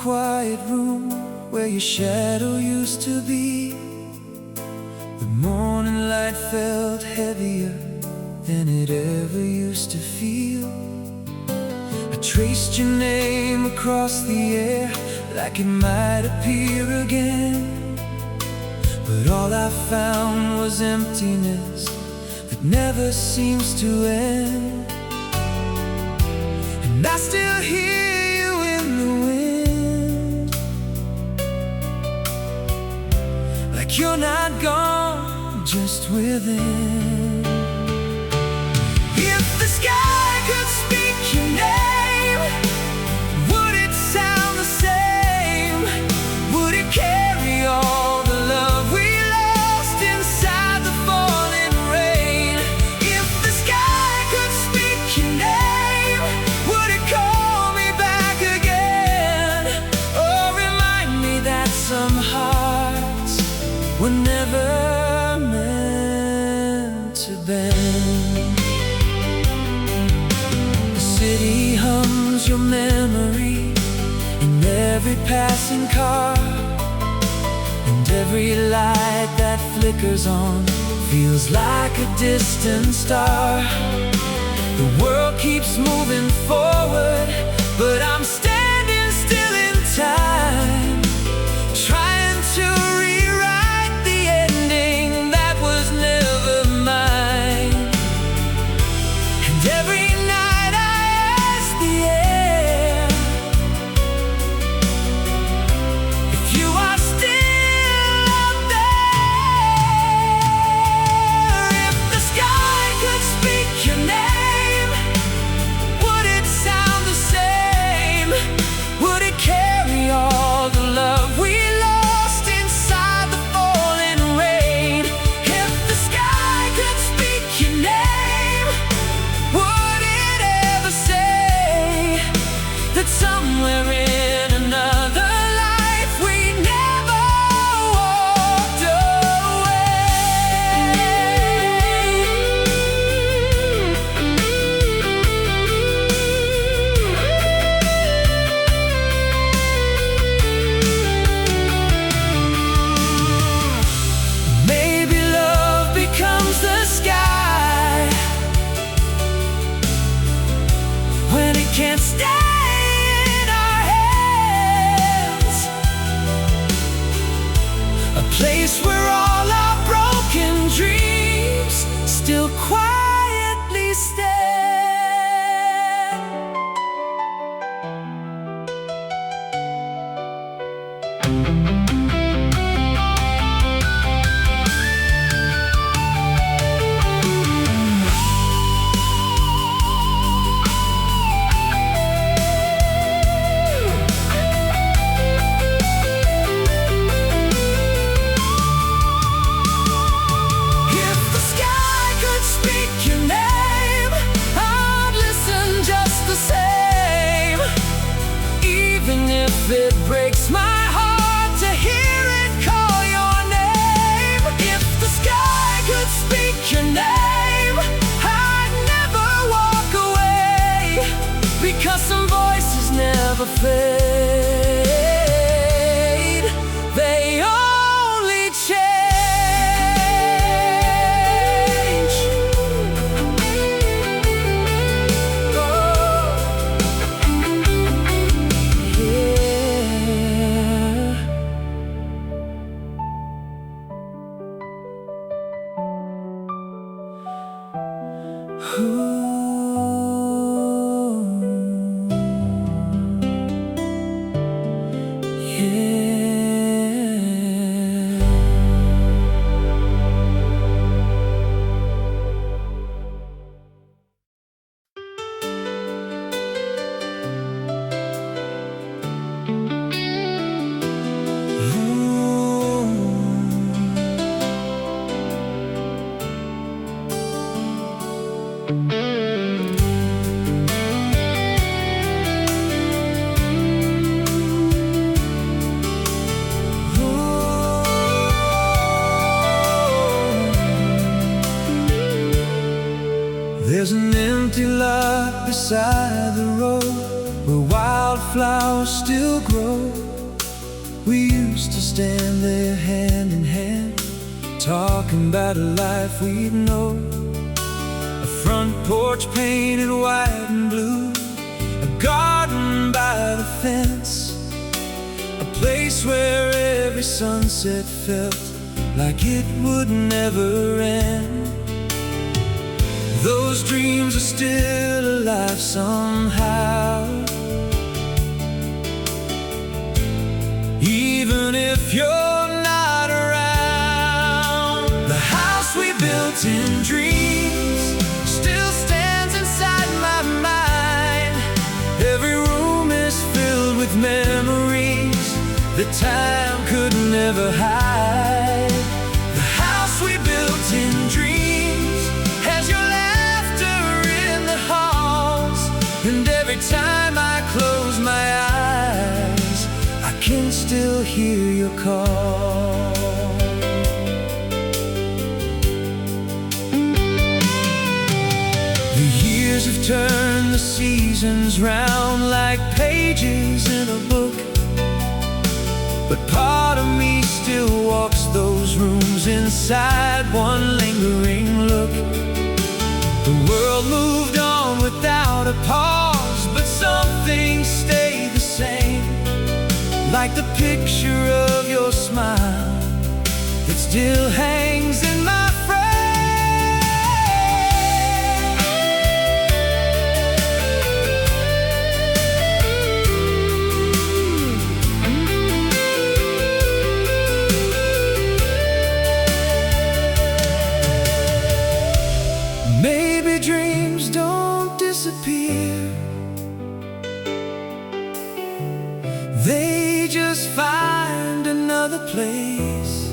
quiet room where your shadow used to be. The morning light felt heavier than it ever used to feel. I traced your name across the air like it might appear again, but all I found was emptiness that never seems to end. And I still hear you in the wind, like you're not gone, just within. If the sky could speak your name, would it sound the same? Would it carry all the love we lost inside the falling rain? If the sky could speak your name, would it call me back again? Or remind me that some hearts were never meant to bend? The city hums your memory in every passing car, and every light that flickers on feels like a distant star. The world keeps moving forward, but I'm standing still in time, trying to rewrite the ending that was never mine. And every night I ask the air if you are still out there. If the sky could speak your name, would it sound the same? Would it carry all the love we lost inside the falling rain? If the sky could speak your name, would it ever say that somewhere in another life we never walked away? Maybe love becomes the sky when it can't stay in our hands, a place where all our broken dreams still quietly stand. If the sky could speak your name, I'd listen just the same, even if it breaks my heart to hear it call your name. If the sky could speak your name, I'd never walk away, because some voices never fade, they only change. Oh, yeah. There's an empty lot beside the road where wildflowers flowers still grow. We used to stand there hand in hand, talking about a life we'd know. A front porch painted white and blue, a garden by the fence, a place where every sunset felt like it would never end. Those dreams are still alive somehow, even if you're not around. The house we built in dreams still stands inside my mind. Every room is filled with memories that time could never hide. The house we built in dreams has your laughter in the halls, and every time I close my eyes, I can still hear your call. The years have turned the seasons round like pages in a book, but part of me still walks those rooms inside one lingering look. The world moved on without a pause, but some things stay the same, like the picture of your smile that still hangs in my frame. Maybe dreams don't disappear, they just find another place,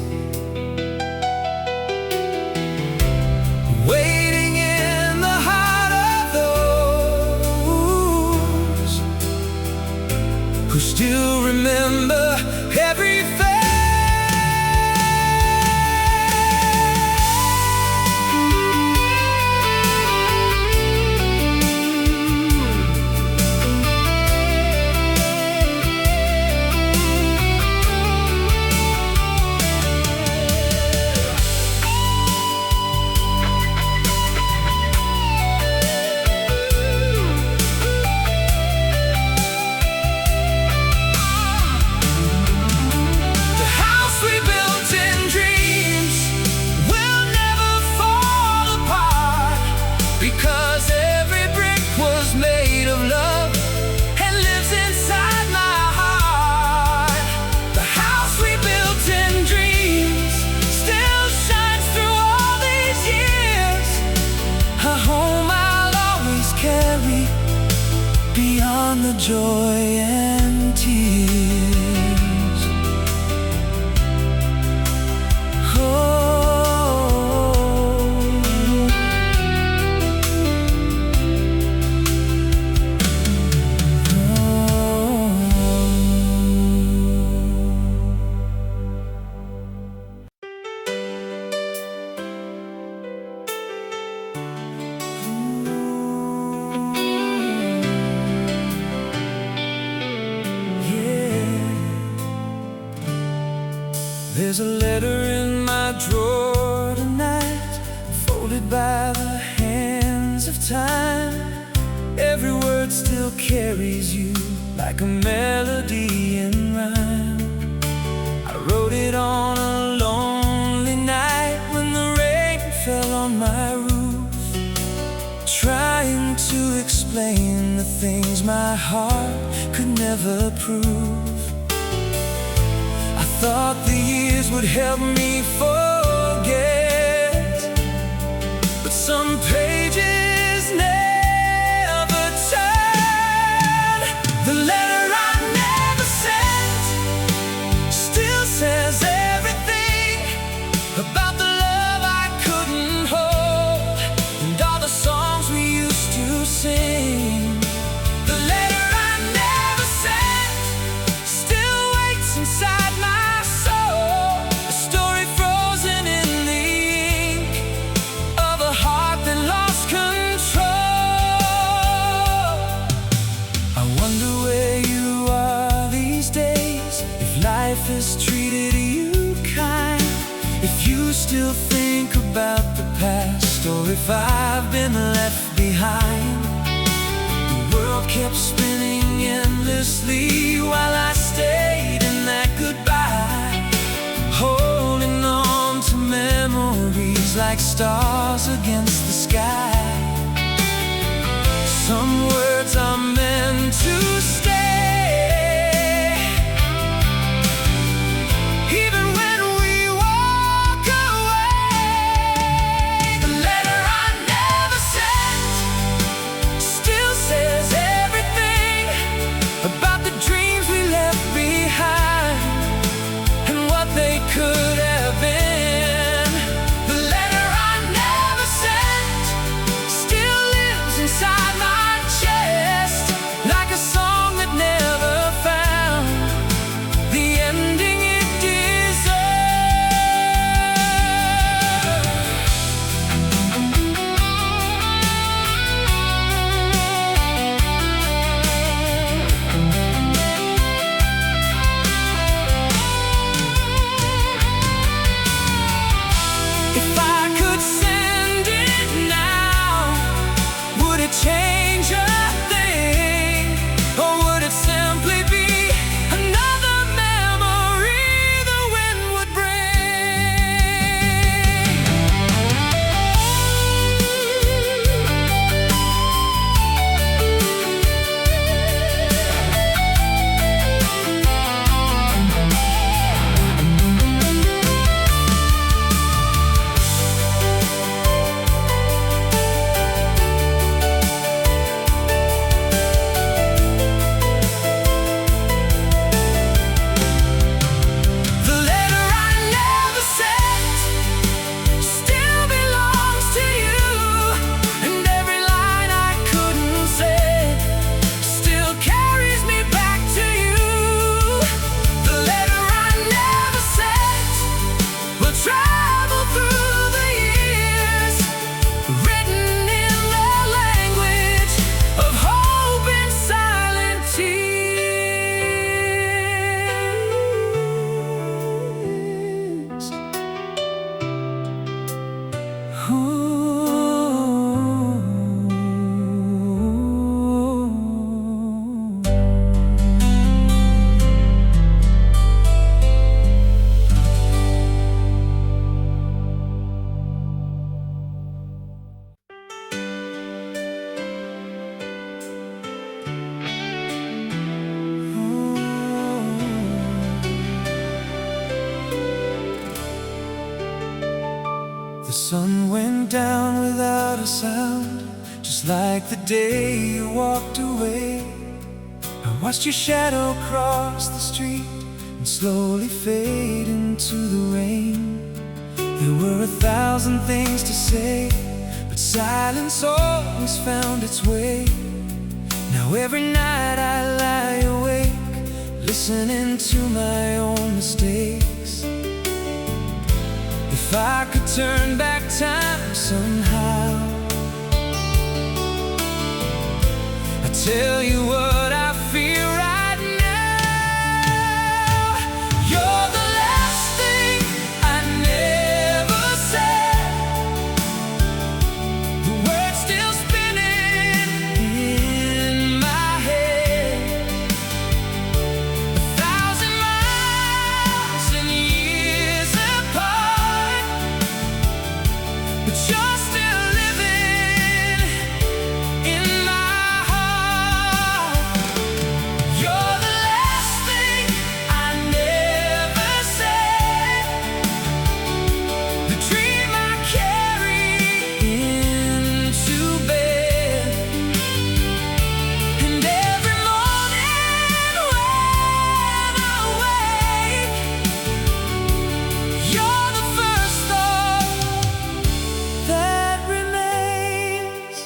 waiting in the heart of those who still remember every face. Because every brick was made of love and lives inside my heart. The house we built in dreams still shines through all these years, a home I'll always carry beyond the joy and tears. Oh, there's a letter in my drawer tonight, folded by the hands of time. Every word still carries you like a melody in rhyme. I wrote it on a lonely night when the rain fell on my roof, trying to explain the things my heart could never prove. I thought the years would help me forget, but some pages never turn. The letter I never sent still says everything about the love I couldn't hold and all the songs we used to sing. The letter I never sent still waits inside my soul, a story frozen life has treated you kind, if you still think about the past, or if I've been left behind. The world kept spinning endlessly while I stayed in that goodbye, holding on to memories like stars against the sky. Some words are meant to stay, even when we walk away. The letter I never sent still says everything about the dreams we left behind and what they could have been. The letter I never sent still lives inside my chest, like a song that never found the ending it deserved. If I could send it now, would it change a thing? Or would it simply be another memory the wind would The letter I never sent still belongs to you, and every line I couldn't say still carries me back to you. The letter I never sent will travel through the years, written in the language of hope and silent tears. The sun went down without a sound, just like the day you walked away. I watched your shadow cross the street and slowly fade into the rain. There were 1,000 things to say, but silence always found its way. Now every night I lie awake, listening to my own mistakes. If I could turn back time somehow, I tell you what I feel right now. You're the last thing I never said, the words still spinning in my head. 1,000 miles and years apart, but you're still living in my heart. You're the last thing I never said, the dream I carry into bed. And every morning when I wake, you're the first thought that remains.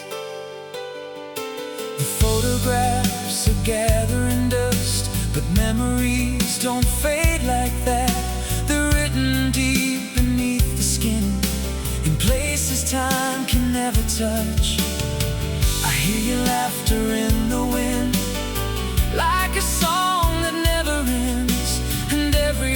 The photographs are gathering dust, but memories don't fade like that. They're written deep beneath the skin, in places time can never touch. I hear your laughter in the wind, like a song that never ends. And every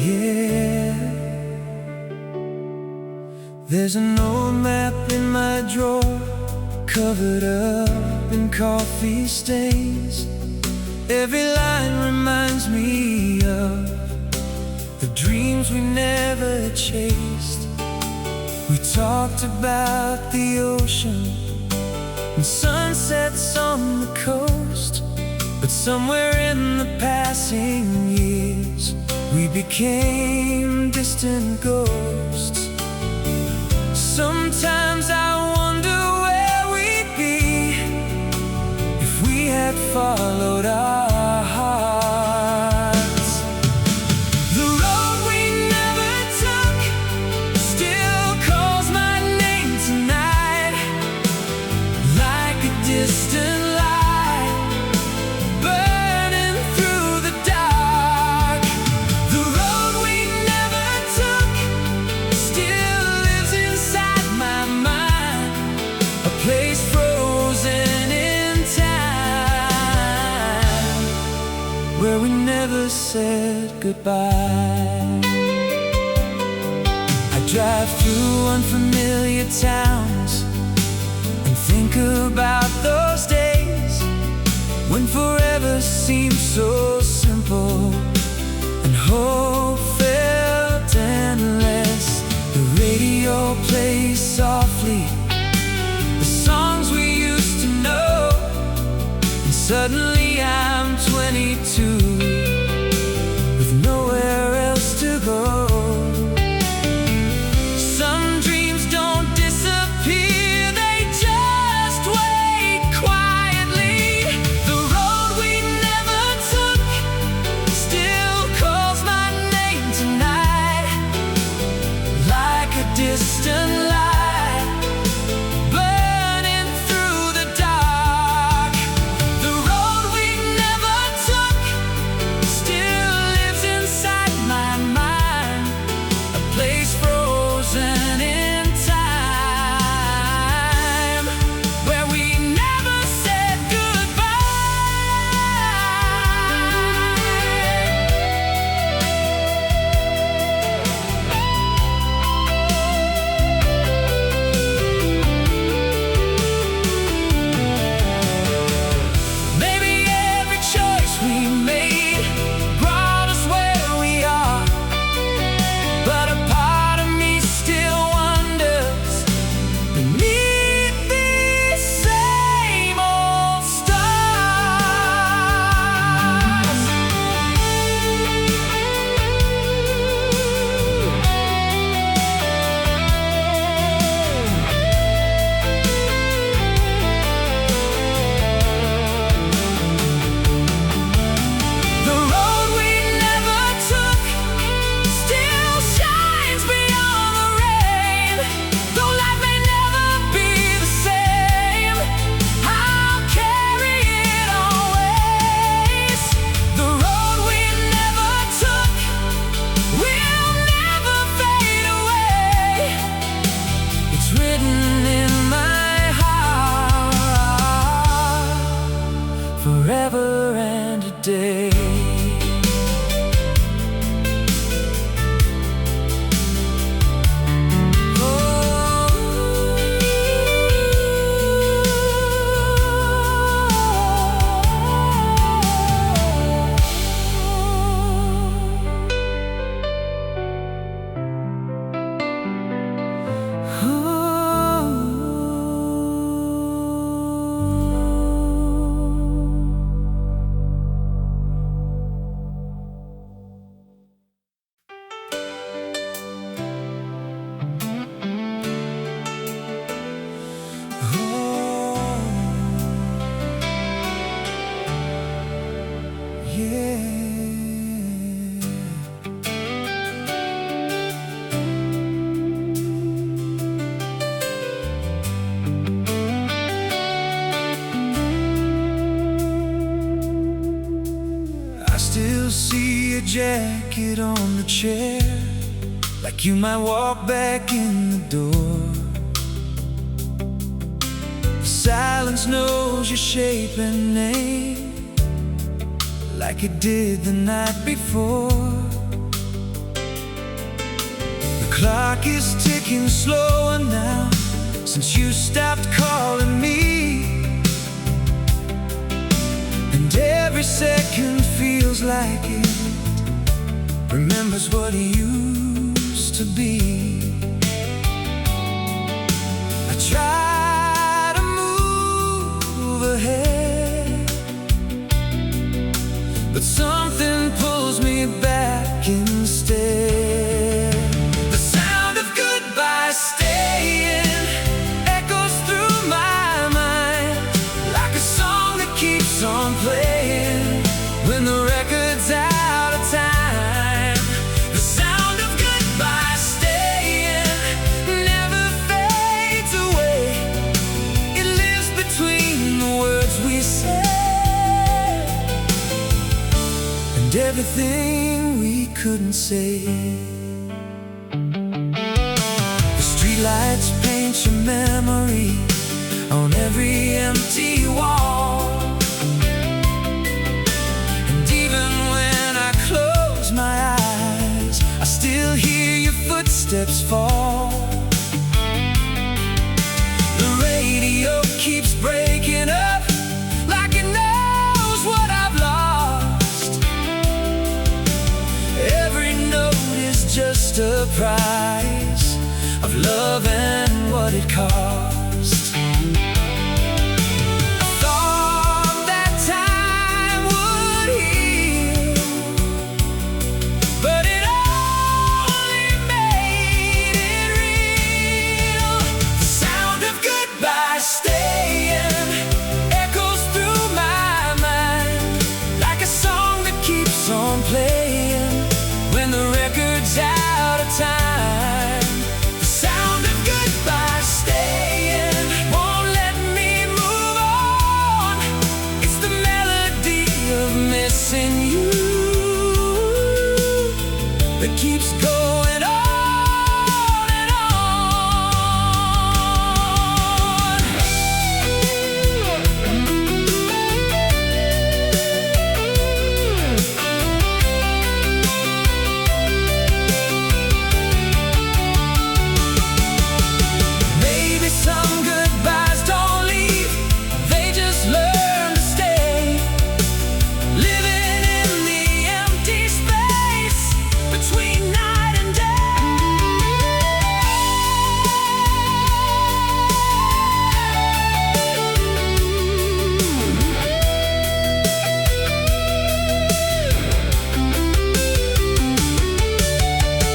Yeah. There's an old map in my drawer, covered up in coffee stains. Every line reminds me of the dreams we never chased. We talked about the ocean and sunsets on the coast, but somewhere in the passing years we became distant ghosts. Sometimes I wonder where we'd be if we had followed our hearts. The road we never took still calls my name tonight, like a distant light burning through the dark. The road we never took still lives inside my mind, a place frozen in time, where we never said goodbye. I drive through unfamiliar towns and think about those days when forever seemed so simple and hope felt endless. The radio plays softly the songs we used to know, and suddenly I'm 22 with nowhere else to go. Some dreams don't disappear, they just wait quietly. The road we never took still calls my name tonight, like a distant light burning through the dark. The road we never took still lives inside my mind, a place frozen in time, where we never said maybe every choice we made brought us where we are, but a part of me still wonders beneath these same old stars. The road we never took still shines beyond the rain. Though life may never be the same, I'll carry it always. The road we never took will never fade away. It's written in my heart, forever and a day. I still see a jacket on the chair, like you might walk back in the door. The silence knows your shape and name, like it did the night before. Clock is ticking slower now since you stopped calling me, and every second feels like it remembers what it used to be. I try to move ahead, but something pulls me back instead. The sound of goodbye staying echoes through my mind like a song that keeps on playing when the record's out of time. The sound of goodbye staying never fades away. It lives between the words we say and everything we couldn't say. The streetlights paint your memory on every empty wall, and even when I close my eyes, I still hear your footsteps fall. The radio keeps breaking up like it knows what I've lost. Every note is just a price of love and what it costs. I thought that time would heal, but it only made it real. The sound of goodbye staying echoes through my mind like a song that keeps on playing when the record's out of time. The sound of goodbye staying won't let me move on. It's the melody of missing you that keeps going on and maybe some goodbyes don't leave, they just learn to stay, living in the empty space between night and day.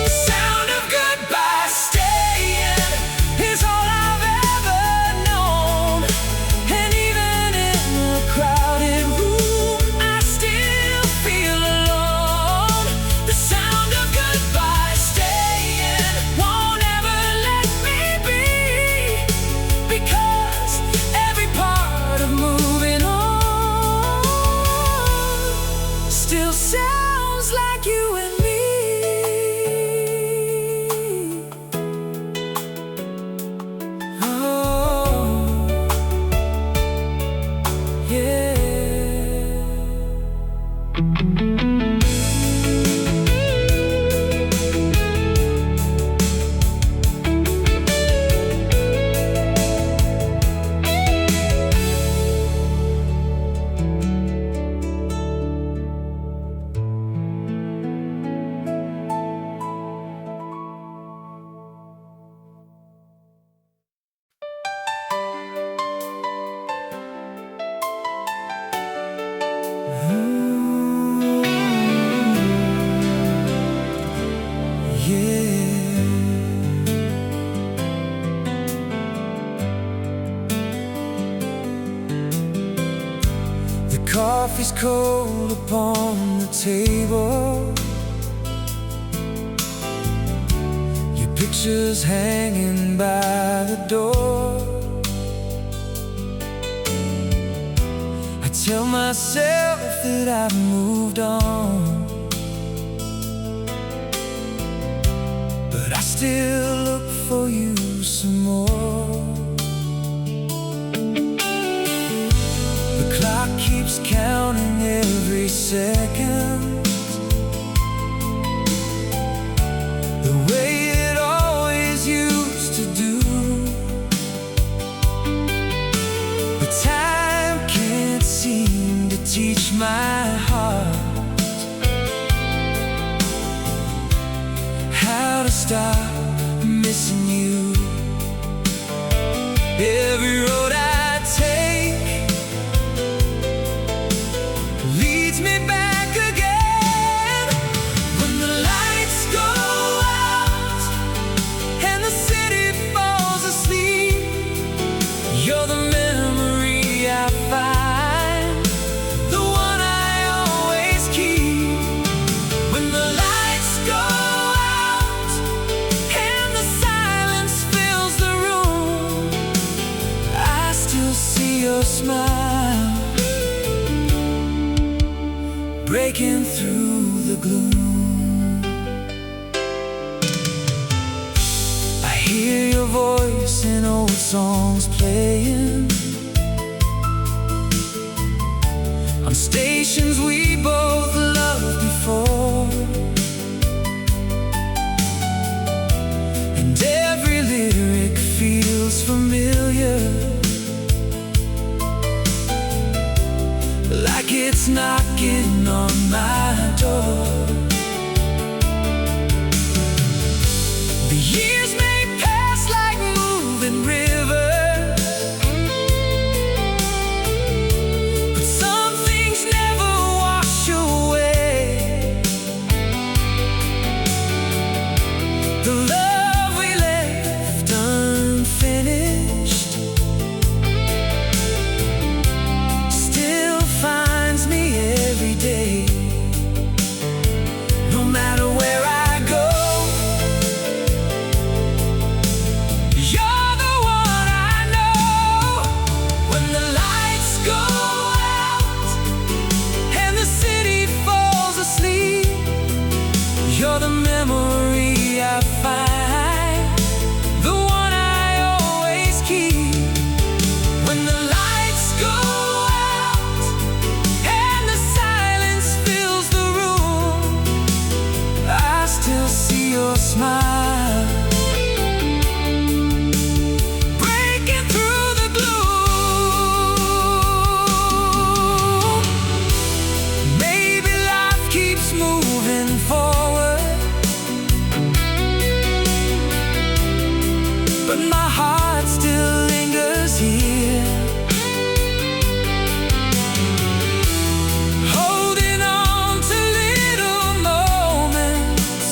The sound of goodbye staying is all I've ever known, and even in a crowded room I still feel alone. The sound of goodbye staying won't ever let me be, because every part of moving on still sounds like you and me. Oh, yeah. The coffee's cold upon the table, your picture's hanging by the door. I tell myself that I've moved on, but I still look for you some more. The clock keeps counting every second, the way it all never stop missing you. Every road I take leads me back again. When the lights go out and the city falls asleep, you're the memory I find, the one I always keep. When the lights go out and the silence fills the room, I still see your smile breaking through the gloom. I hear your voice in old songs playing on stations we both loved before, and every lyric feels familiar, like it's knocking on my door. The years may pass like moving rivers, but some things never wash away. The love we left unfinished still finds me every day. No matter where I go, you're the one I know. When the lights go out and the city falls asleep, you're the memory I find, the one I always keep. When the lights go out and the silence fills the room, I still see your smile breaking through the gloom. Maybe life keeps moving forward, but my heart still lingers here, holding on to little moments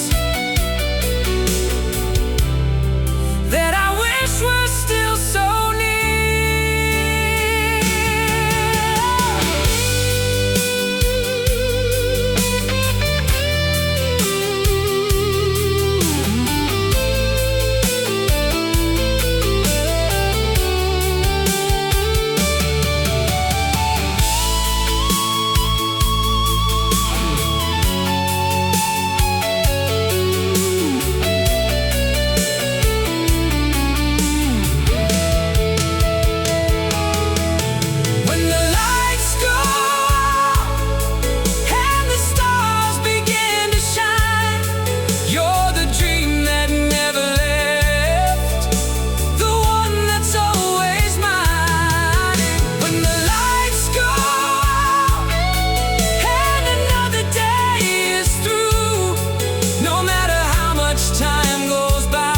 that I wish were still so when the lights go out and the stars begin to shine. You're the dream that never left, the one that's always mine. When the lights go out and another day is through, no matter how much time goes by,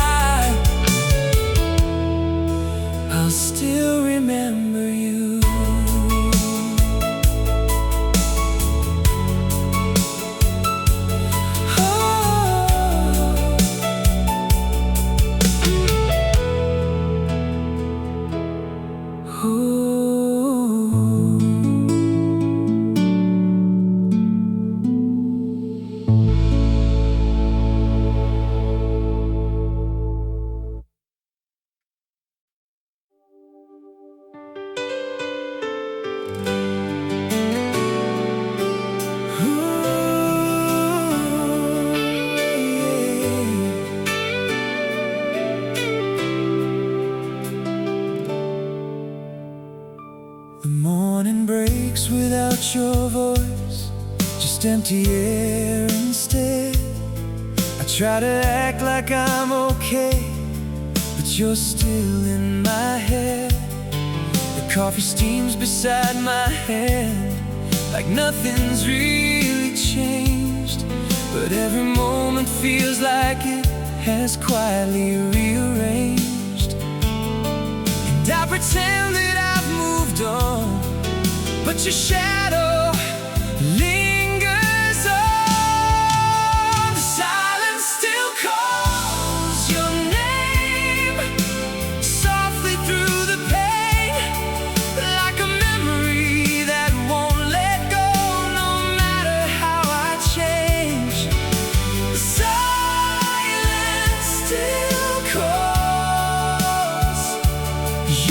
I'll still remember you. The morning breaks without your voice, just empty air instead. I try to act like I'm okay, but you're still in my head. The coffee steams beside my hand, like nothing's really changed, but every moment feels like it has quietly rearranged. And I pretend that I've moved on, but your shadow lingers on. The silence still calls your name softly through the pain, like a memory that won't let go, no matter how I change. The silence still calls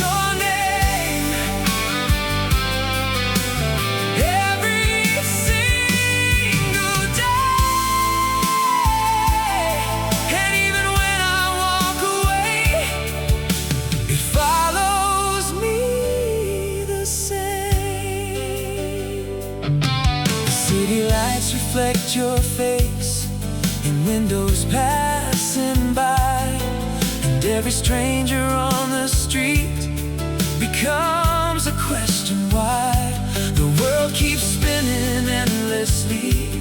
your name. Every single day, and even when I walk away, it follows me the same. The city lights reflect your face in windows passing by, and every stranger on the street becomes a question why. The world keeps spinning endlessly,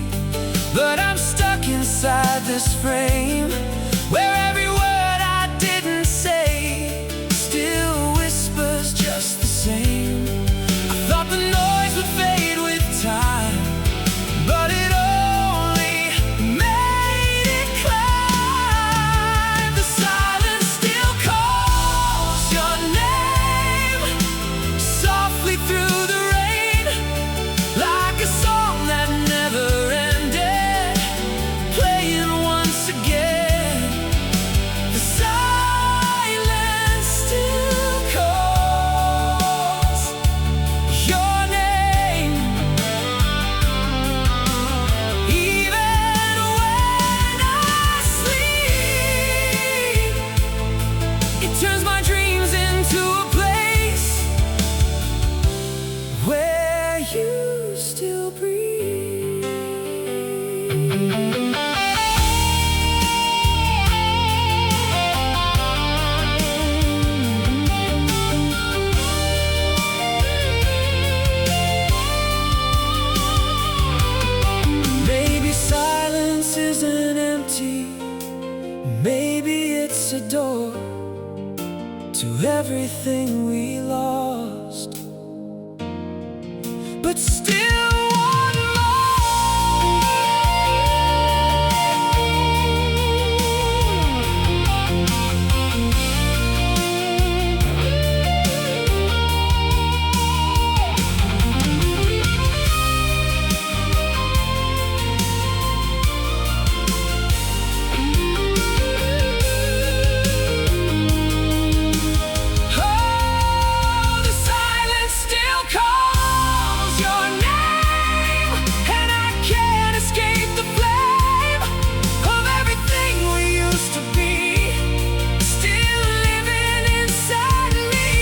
but I'm stuck inside this frame, where every word I didn't say still whispers just the same. I thought the noise would fade with time, but it only made it climb. The silence still calls your name softly through the rain, like a song that never ended, playing once again. The silence still calls your name. Even when I sleep, it turns my dreams into a place where you still breathe. Maybe silence isn't empty, maybe it's a door to everything we lost, but still one Oh, the silence still calls your name, and I can't escape the flame of everything we used to be, still living inside me.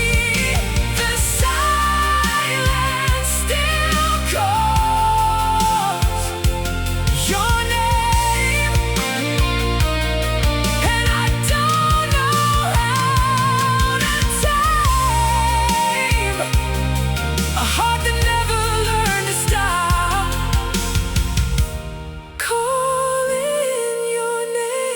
The silence still calls your name, and I don't know how to tame a heart that never learned to stop calling your name.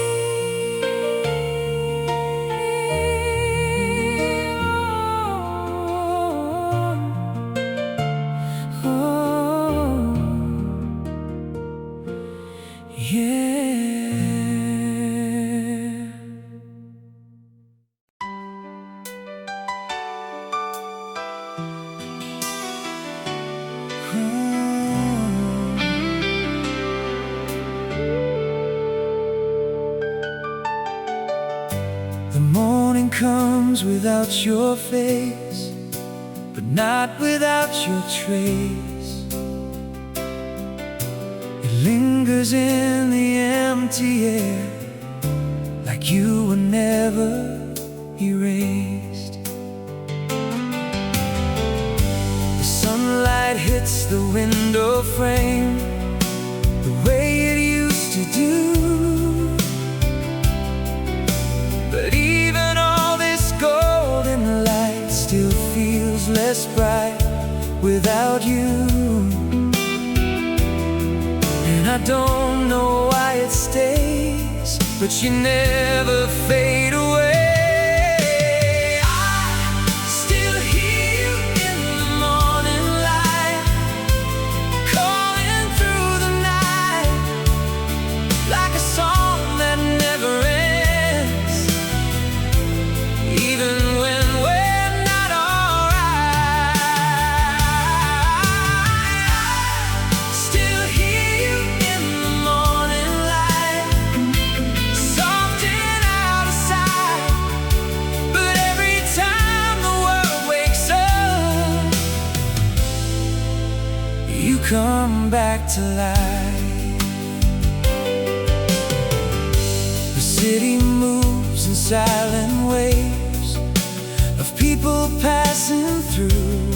The morning comes without your face, but not without your trace. It lingers in the empty air, like you were never erased. The sunlight hits the window frame the way it used to do, but even all this golden light still feels less bright without you. And I don't know why it stays but you never fade away. I still hear you in the morning light, calling through the night, like a song that never ends, even when we're not alright. I still hear you in the morning light, soft and out of sight, but every time the world wakes up, you come back to life. The city moves in silent waves of people passing through,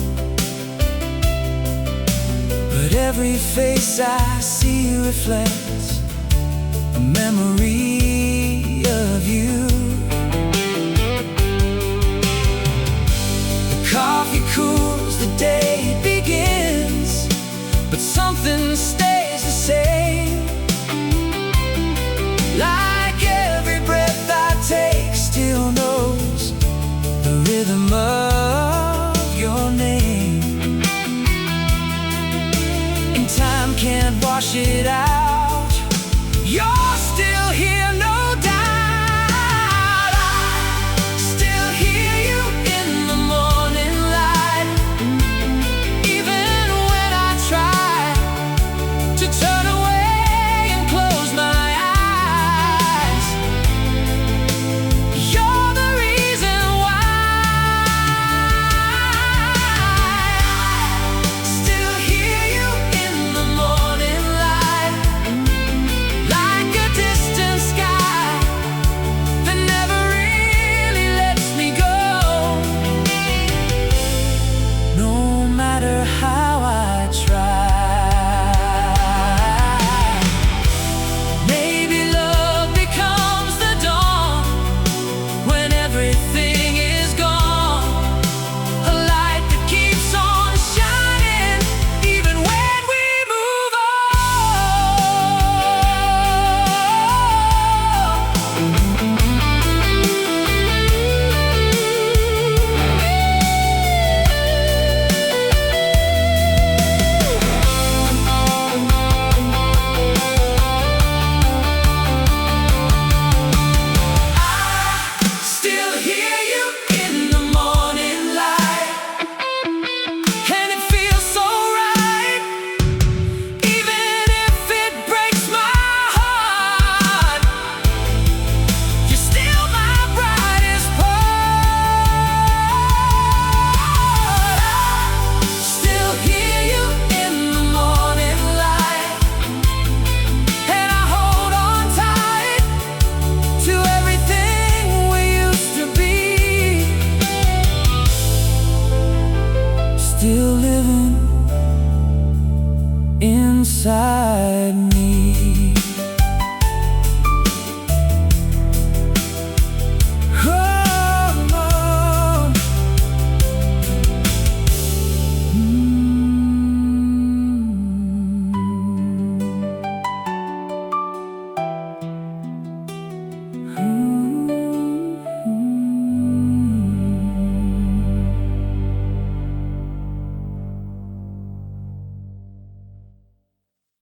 but every face I see reflects a memory of you. The coffee cools, the day begins, but something stays the same. Like every breath I take still knows the rhythm of your name, and time can't wash it out.